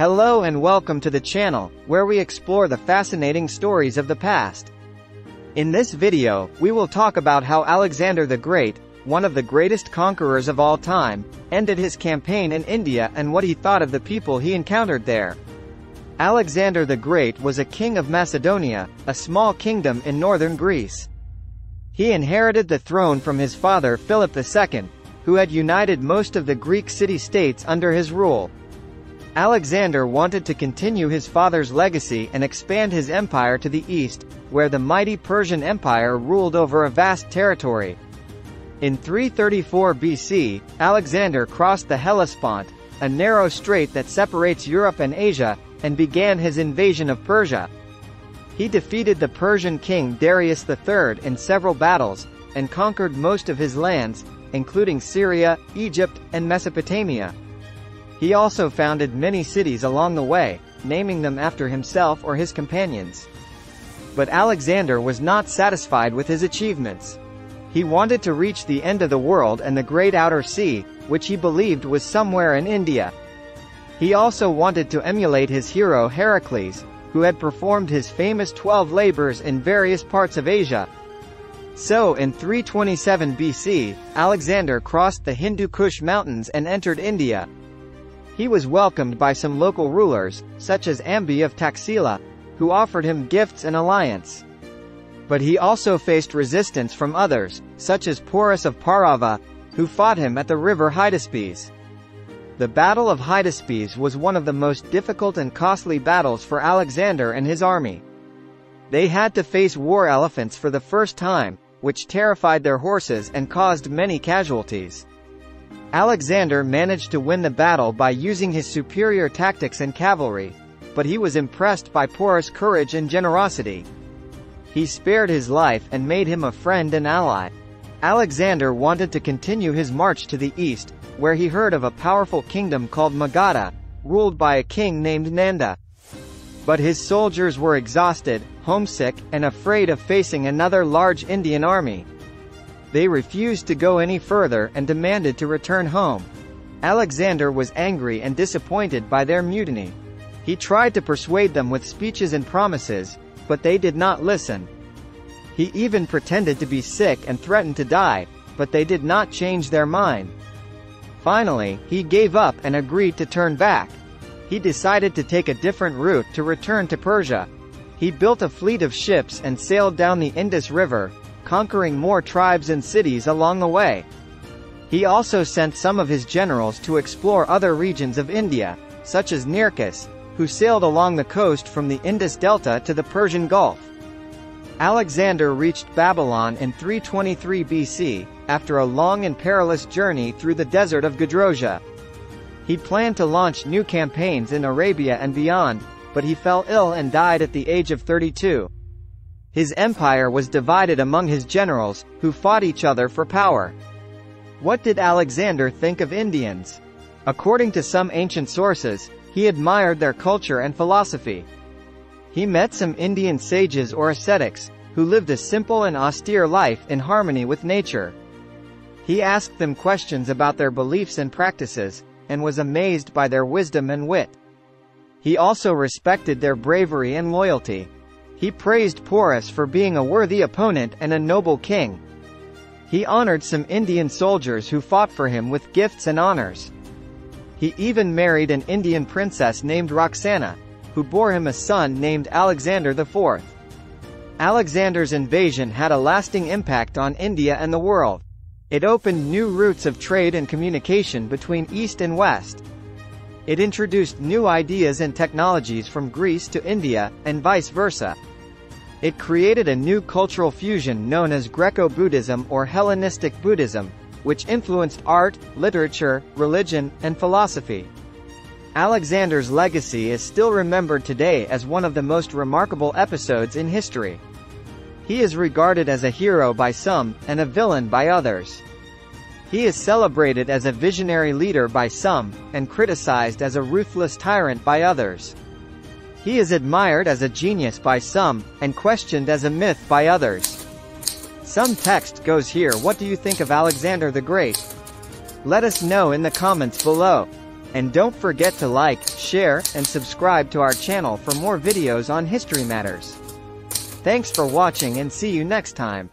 Hello and welcome to the channel, where we explore the fascinating stories of the past. In this video, we will talk about how Alexander the Great, one of the greatest conquerors of all time, ended his campaign in India and what he thought of the people he encountered there. Alexander the Great was a king of Macedonia, a small kingdom in northern Greece. He inherited the throne from his father Philip II, who had united most of the Greek city-states under his rule. Alexander wanted to continue his father's legacy and expand his empire to the east, where the mighty Persian Empire ruled over a vast territory. In 334 BC, Alexander crossed the Hellespont, a narrow strait that separates Europe and Asia, and began his invasion of Persia. He defeated the Persian king Darius III in several battles, and conquered most of his lands, including Syria, Egypt, and Mesopotamia. He also founded many cities along the way, naming them after himself or his companions. But Alexander was not satisfied with his achievements. He wanted to reach the end of the world and the Great Outer Sea, which he believed was somewhere in India. He also wanted to emulate his hero Heracles, who had performed his famous 12 labors in various parts of Asia. So in 327 BC, Alexander crossed the Hindu Kush mountains and entered India. He was welcomed by some local rulers, such as Ambhi of Taxila, who offered him gifts and alliance. But he also faced resistance from others, such as Porus of Parava, who fought him at the river Hydaspes. The Battle of Hydaspes was one of the most difficult and costly battles for Alexander and his army. They had to face war elephants for the first time, which terrified their horses and caused many casualties. Alexander managed to win the battle by using his superior tactics and cavalry, but he was impressed by Porus' courage and generosity. He spared his life and made him a friend and ally. Alexander wanted to continue his march to the east, where he heard of a powerful kingdom called Magadha, ruled by a king named Nanda. But his soldiers were exhausted, homesick, and afraid of facing another large Indian army. They refused to go any further and demanded to return home. Alexander was angry and disappointed by their mutiny. He tried to persuade them with speeches and promises, but they did not listen. He even pretended to be sick and threatened to die, but they did not change their mind. Finally, he gave up and agreed to turn back. He decided to take a different route to return to Persia. He built a fleet of ships and sailed down the Indus River, conquering more tribes and cities along the way. He also sent some of his generals to explore other regions of India, such as Nearchus, who sailed along the coast from the Indus Delta to the Persian Gulf. Alexander reached Babylon in 323 BC, after a long and perilous journey through the desert of Gedrosia. He planned to launch new campaigns in Arabia and beyond, but he fell ill and died at the age of 32. His empire was divided among his generals, who fought each other for power. What did Alexander think of Indians? According to some ancient sources, he admired their culture and philosophy. He met some Indian sages or ascetics, who lived a simple and austere life in harmony with nature. He asked them questions about their beliefs and practices, and was amazed by their wisdom and wit. He also respected their bravery and loyalty. He praised Porus for being a worthy opponent and a noble king. He honored some Indian soldiers who fought for him with gifts and honors. He even married an Indian princess named Roxana, who bore him a son named Alexander IV. Alexander's invasion had a lasting impact on India and the world. It opened new routes of trade and communication between East and West. It introduced new ideas and technologies from Greece to India, and vice versa. It created a new cultural fusion known as Greco-Buddhism or Hellenistic Buddhism, which influenced art, literature, religion, and philosophy. Alexander's legacy is still remembered today as one of the most remarkable episodes in history. He is regarded as a hero by some, and a villain by others. He is celebrated as a visionary leader by some, and criticized as a ruthless tyrant by others. He is admired as a genius by some, and questioned as a myth by others. Some text goes here. What do you think of Alexander the Great? Let us know in the comments below. And don't forget to like, share, and subscribe to our channel for more videos on history matters. Thanks for watching and see you next time.